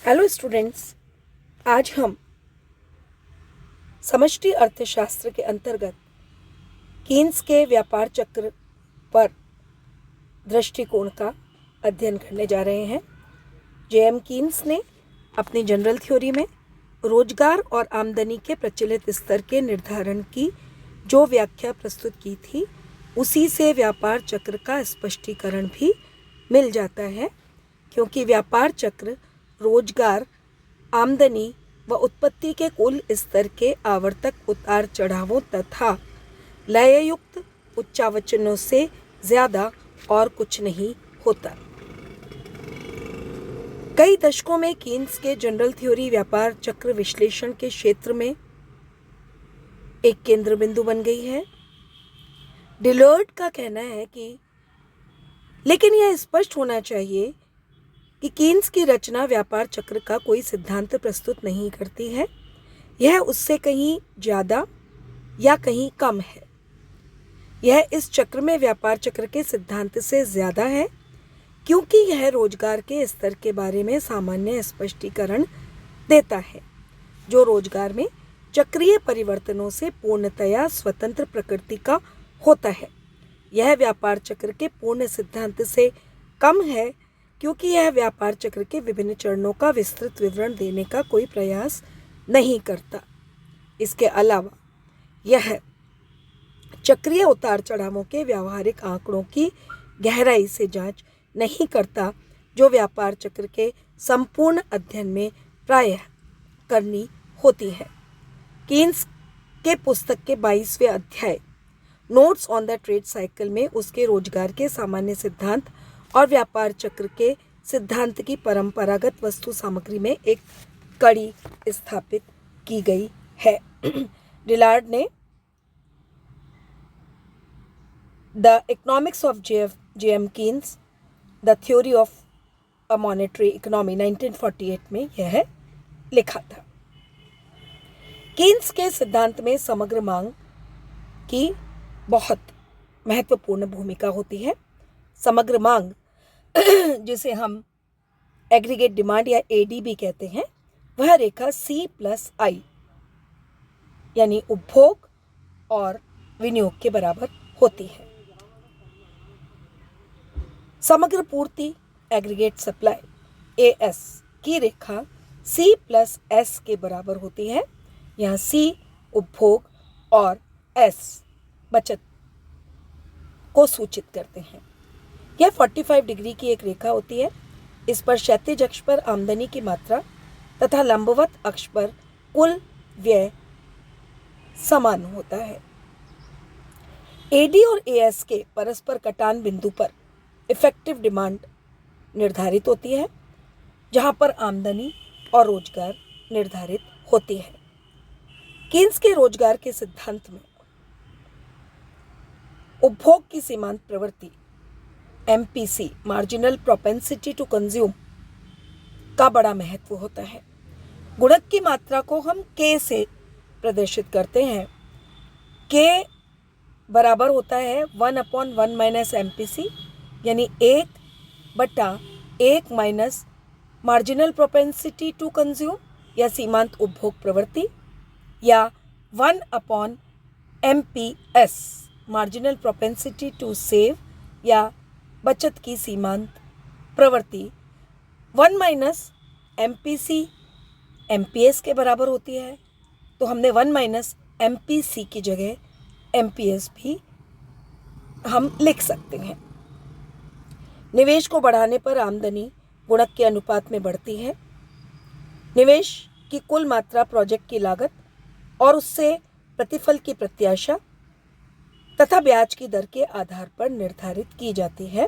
Hello students, आज हम समष्टि अर्थशास्त्र के अंतर्गत कीन्स के व्यापार चक्र पर दृष्टिकोण का अध्ययन करने जा रहे हैं। जेएम कीन्स ने अपनी जनरल थ्योरी में रोजगार और आमदनी के प्रचलित स्तर के निर्धारण की जो व्याख्या प्रस्तुत की थी, उसी से व्यापार चक्र का स्पष्टीकरण भी मिल जाता है, क्योंकि व्यापार चक्र रोजगार, आमदनी व उत्पत्ति के कुल स्तर के आवर्तक उतार चढ़ावों तथा लययुक्त उच्चावचनों से ज्यादा और कुछ नहीं होता। कई दशकों में कीन्स के जनरल थ्योरी व्यापार चक्र विश्लेषण के क्षेत्र में एक केंद्र बिंदु बन गई है। डिलॉर्ट का कहना है कि लेकिन यह स्पष्ट होना चाहिए कि कीन्स की रचना व्यापार चक्र का कोई सिद्धांत प्रस्तुत नहीं करती है। यह उससे कहीं ज़्यादा या कहीं कम है। यह इस चक्र में व्यापार चक्र के सिद्धांत से ज़्यादा है, क्योंकि यह रोजगार के स्तर के बारे में सामान्य स्पष्टीकरण देता है, जो रोजगार में चक्रीय परिवर्तनों से पूर्णतया स्वतंत्र प्रकृति का होता है। यह व्यापार चक्र के पूर्ण सिद्धांत से कम है, क्योंकि यह व्यापार चक्र के विभिन्न चरणों का विस्तृत विवरण देने का कोई प्रयास नहीं करता। इसके अलावा यह चक्रीय उतार चढ़ावों के व्यावहारिक आंकड़ों की गहराई से जांच नहीं करता, जो व्यापार चक्र के संपूर्ण अध्ययन में प्रायः करनी होती है। कीन्स के पुस्तक के 22वें अध्याय notes on the trade cycle में उसके रोजगार के सामान्य सिद्धांत और व्यापार चक्र के सिद्धांत की परंपरागत वस्तु सामग्री में एक कड़ी स्थापित की गई है। डिलॉर्ट ने the economics of JM Keynes, the theory of a monetary economy 1948 में यह लिखा था। कीन्स के सिद्धांत में समग्र मांग की बहुत महत्वपूर्ण भूमिका होती है। समग्र मांग, जिसे हम एग्रीगेट डिमांड या एडीबी कहते हैं, वह रेखा C+I यानी उपभोग और विनियोग के बराबर होती है। समग्र पूर्ति एग्रीगेट सप्लाई AS की रेखा C+S के बराबर होती है। यहाँ C उपभोग और S बचत को सूचित करते हैं। यह 45 डिग्री की एक रेखा होती है। इस पर क्षैतिज अक्ष पर आमदनी की मात्रा तथा लंबवत अक्ष पर कुल व्यय समान होता है। एडी और एएस के परस्पर कटान बिंदु पर इफेक्टिव डिमांड निर्धारित होती है, जहां पर आमदनी और रोजगार निर्धारित होती है। कीन्स के रोजगार के सिद्धांत में उपभोग की सीमांत प्रवृत्ति MPC marginal propensity to consume का बड़ा महत्व होता है। गुणक की मात्रा को हम K से प्रदर्शित करते हैं। K बराबर होता है 1/1 माइनस MPC, यानी 1/1 minus marginal propensity to consume या सीमांत उपभोग प्रवृत्ति, या 1/MPS marginal propensity to save या बचत की सीमांत प्रवृत्ति 1 माइनस MPC MPS के बराबर होती है। तो हमने 1 माइनस MPC की जगह MPS भी हम लिख सकते हैं। निवेश को बढ़ाने पर आमदनी गुणक के अनुपात में बढ़ती है। निवेश की कुल मात्रा प्रोजेक्ट की लागत और उससे प्रतिफल की प्रत्याशा तथा ब्याज की दर के आधार पर निर्धारित की जाती है।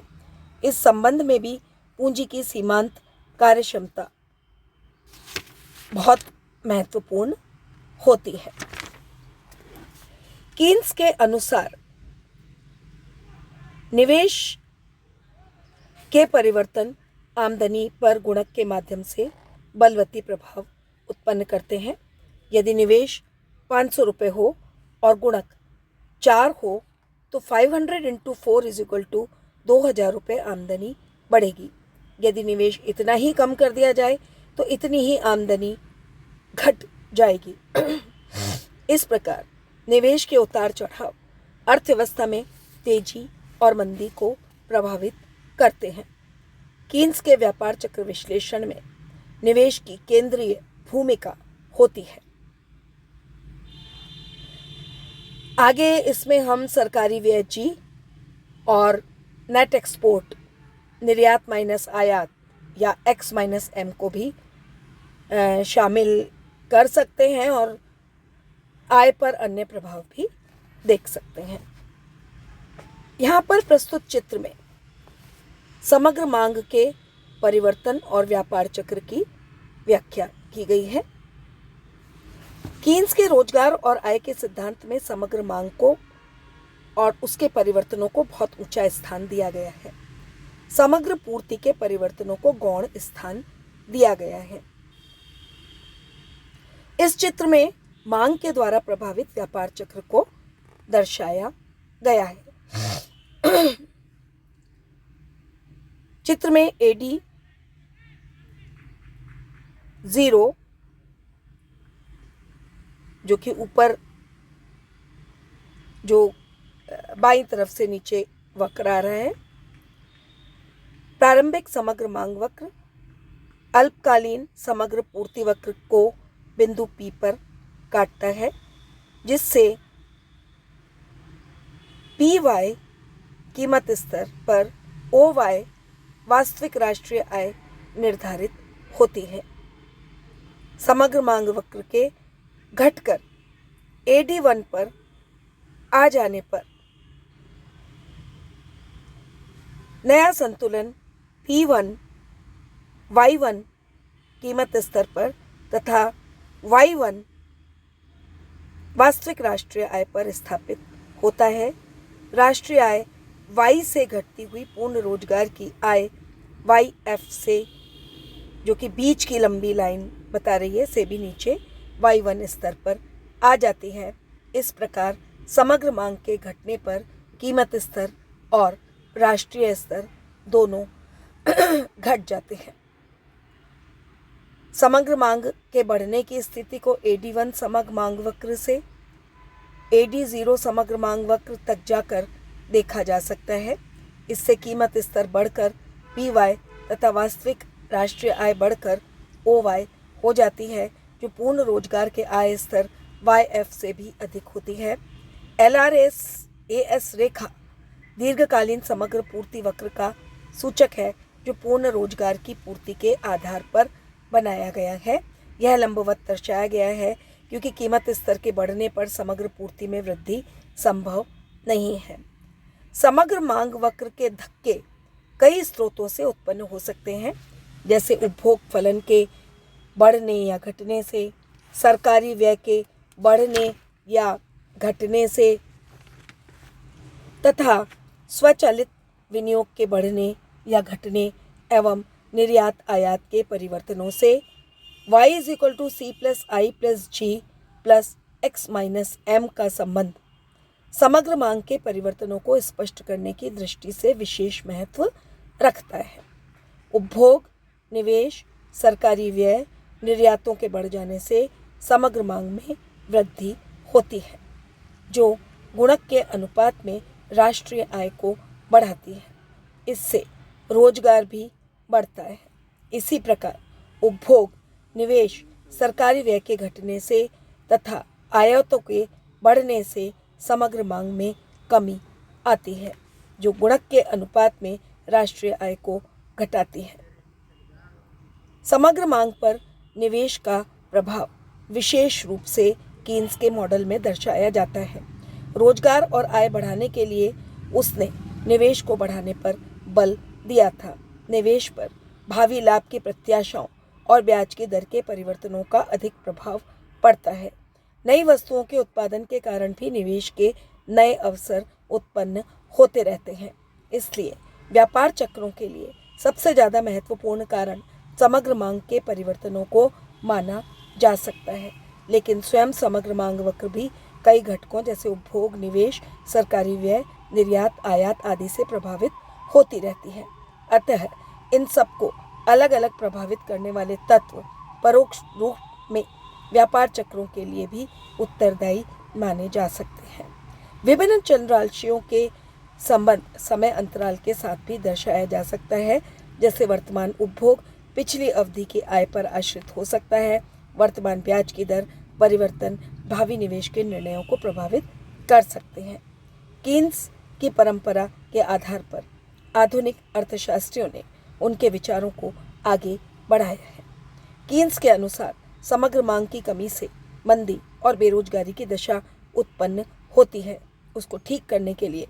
इस संबंध में भी पूंजी की सीमांत कार्यक्षमता बहुत महत्वपूर्ण होती है। कीन्स के अनुसार निवेश के परिवर्तन आमदनी पर गुणक के माध्यम से बलवती प्रभाव उत्पन्न करते हैं। यदि निवेश 500 रुपये हो और गुणक 4 हो, तो 500 × 4 = 2000 रुपये आमदनी बढ़ेगी। यदि निवेश इतना ही कम कर दिया जाए तो इतनी ही आमदनी घट जाएगी। इस प्रकार निवेश के उतार चढ़ाव अर्थव्यवस्था में तेजी और मंदी को प्रभावित करते हैं। कीन्स के व्यापार चक्र विश्लेषण में निवेश की केंद्रीय भूमिका होती है। आगे इसमें हम सरकारी व्यय जी और नेट एक्सपोर्ट, निर्यात माइनस आयात या एक्स माइनस एम को भी शामिल कर सकते हैं और आय पर अन्य प्रभाव भी देख सकते हैं। यहाँ पर प्रस्तुत चित्र में समग्र मांग के परिवर्तन और व्यापार चक्र की व्याख्या की गई है। कीन्स के रोजगार और आय के सिद्धांत में समग्र मांग को और उसके परिवर्तनों को बहुत ऊंचा स्थान दिया गया है। समग्र पूर्ति के परिवर्तनों को गौण स्थान दिया गया है। इस चित्र में मांग के द्वारा प्रभावित व्यापार चक्र को दर्शाया गया है। चित्र में एडी 0 जो कि ऊपर जो बाईं तरफ से नीचे वक्र आ रहा है, प्रारंभिक समग्र मांग वक्र अल्पकालीन समग्र पूर्ति वक्र को बिंदु P पर काटता है, जिससे PY कीमत स्तर पर OY वास्तविक राष्ट्रीय आय निर्धारित होती है। समग्र मांग वक्र के घटकर AD1 पर आ जाने पर नया संतुलन P1 Y1 कीमत स्तर पर तथा Y1 वास्तविक राष्ट्रीय आय पर स्थापित होता है। राष्ट्रीय आय Y से घटती हुई पूर्ण रोजगार की आय YF से, जो कि बीच की लंबी लाइन बता रही है, से भी नीचे Y1 स्तर पर आ जाती है। इस प्रकार समग्र मांग के घटने पर कीमत स्तर और राष्ट्रीय स्तर दोनों घट जाते हैं। समग्र मांग के बढ़ने की स्थिति को AD1 समग्र मांग वक्र से AD0 समग्र मांग वक्र तक जाकर देखा जा सकता है। इससे कीमत स्तर बढ़कर PY तथा वास्तविक राष्ट्रीय आय बढ़कर OY हो जाती है, जो पूर्ण रोजगार के आय स्तर YF से भी अधिक होती है। LRS-AS रेखा दीर्घकालीन समग्र पूर्ति वक्र का सूचक है, जो पूर्ण रोजगार की पूर्ति के आधार पर बनाया गया है। यह लंबवत दर्शाया गया है क्योंकि कीमत स्तर के बढ़ने पर समग्र पूर्ति में वृद्धि संभव नहीं है। समग्र मांग वक्र के धक्के कई स्रोतों से उत्पन्न हो सकते हैं, जैसे उपभोग फलन के बढ़ने या घटने से, सरकारी व्यय के बढ़ने या घटने से तथा स्वचालित विनियोग के बढ़ने या घटने एवं निर्यात आयात के परिवर्तनों से। Y = C+I+G + X-M का संबंध समग्र मांग के परिवर्तनों को स्पष्ट करने की दृष्टि से विशेष महत्व रखता है। उपभोग, निवेश, सरकारी व्यय, निर्यातों के बढ़ जाने से समग्र मांग में वृद्धि होती है, जो गुणक के अनुपात में राष्ट्रीय आय को बढ़ाती है। इससे रोजगार भी बढ़ता है। इसी प्रकार उपभोग, निवेश, सरकारी व्यय के घटने से तथा आयातों के बढ़ने से समग्र मांग में कमी आती है, जो गुणक के अनुपात में राष्ट्रीय आय को घटाती है। समग्र मांग पर निवेश का प्रभाव विशेष रूप से कीन्स के मॉडल में दर्शाया जाता है। रोजगार और आय बढ़ाने के लिए उसने निवेश को बढ़ाने पर बल दिया था। निवेश पर भावी लाभ की प्रत्याशाओं और ब्याज की दर के परिवर्तनों का अधिक प्रभाव पड़ता है। नई वस्तुओं के उत्पादन के कारण भी निवेश के नए अवसर उत्पन्न होते रहते हैं। इसलिए व्यापार चक्रों के लिए सबसे ज़्यादा महत्वपूर्ण कारण समग्र मांग के परिवर्तनों को माना जा सकता है, लेकिन स्वयं समग्र मांग वक्र भी कई घटकों जैसे उपभोग, निवेश, सरकारी व्यय, निर्यात, आयात आदि से प्रभावित होती रहती है। अतः इन सबको अलग अलग प्रभावित करने वाले तत्व परोक्ष रूप में व्यापार चक्रों के लिए भी उत्तरदायी माने जा सकते हैं। विभिन्न चंद्र राशियों के संबंध समय अंतराल के साथ भी दर्शाया जा सकता है, जैसे वर्तमान उपभोग पिछली अवधि की आय पर आश्रित हो सकता है। वर्तमान ब्याज की दर परिवर्तन भावी निवेश के निर्णयों को प्रभावित कर सकते हैं। कीन्स की परंपरा के आधार पर आधुनिक अर्थशास्त्रियों ने उनके विचारों को आगे बढ़ाया है। कीन्स के अनुसार समग्र मांग की कमी से मंदी और बेरोजगारी की दशा उत्पन्न होती है। उसको ठीक करने के लिए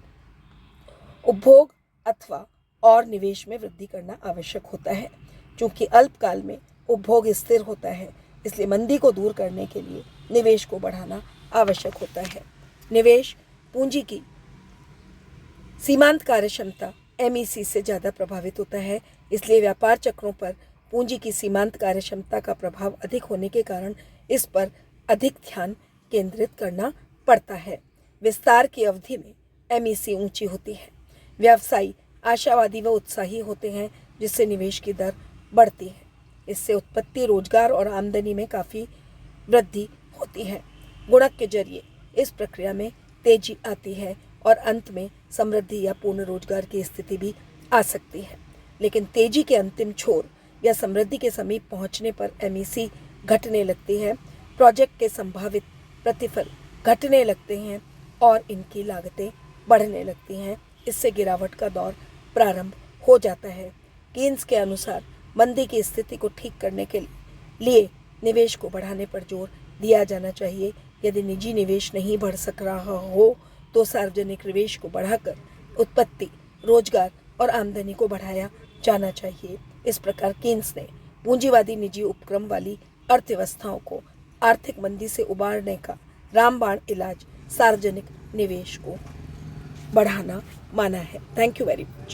उपभोग अथवा और निवेश में वृद्धि करना आवश्यक होता है। चूंकि अल्पकाल में उपभोग स्थिर होता है, इसलिए मंदी को दूर करने के लिए निवेश को बढ़ाना आवश्यक होता है। निवेश पूंजी की सीमांत कार्यक्षमता MEC से ज़्यादा प्रभावित होता है, इसलिए व्यापार चक्रों पर पूंजी की सीमांत कार्यक्षमता का प्रभाव अधिक होने के कारण इस पर अधिक ध्यान केंद्रित करना पड़ता है। विस्तार की अवधि में MEC ऊंची होती है। व्यवसायी आशावादी व उत्साही होते हैं, जिससे निवेश की दर बढ़ती है। इससे उत्पत्ति, रोजगार और आमदनी में काफ़ी वृद्धि होती है। गुणक के जरिए इस प्रक्रिया में तेजी आती है और अंत में समृद्धि या पूर्ण रोजगार की स्थिति भी आ सकती है। लेकिन तेजी के अंतिम छोर या समृद्धि के समीप पहुंचने पर MEC घटने लगती है। प्रोजेक्ट के संभावित प्रतिफल घटने लगते हैं और इनकी लागतें बढ़ने लगती हैं। इससे गिरावट का दौर प्रारंभ हो जाता है। कीन्स के अनुसार मंदी की स्थिति को ठीक करने के लिए निवेश को बढ़ाने पर जोर दिया जाना चाहिए। यदि निजी निवेश नहीं बढ़ सक रहा हो तो सार्वजनिक निवेश को बढ़ाकर उत्पत्ति, रोजगार और आमदनी को बढ़ाया जाना चाहिए। इस प्रकार कीन्स ने पूंजीवादी निजी उपक्रम वाली अर्थव्यवस्थाओं को आर्थिक मंदी से उबारने का रामबाण इलाज सार्वजनिक निवेश को बढ़ाना माना है। Thank you very much.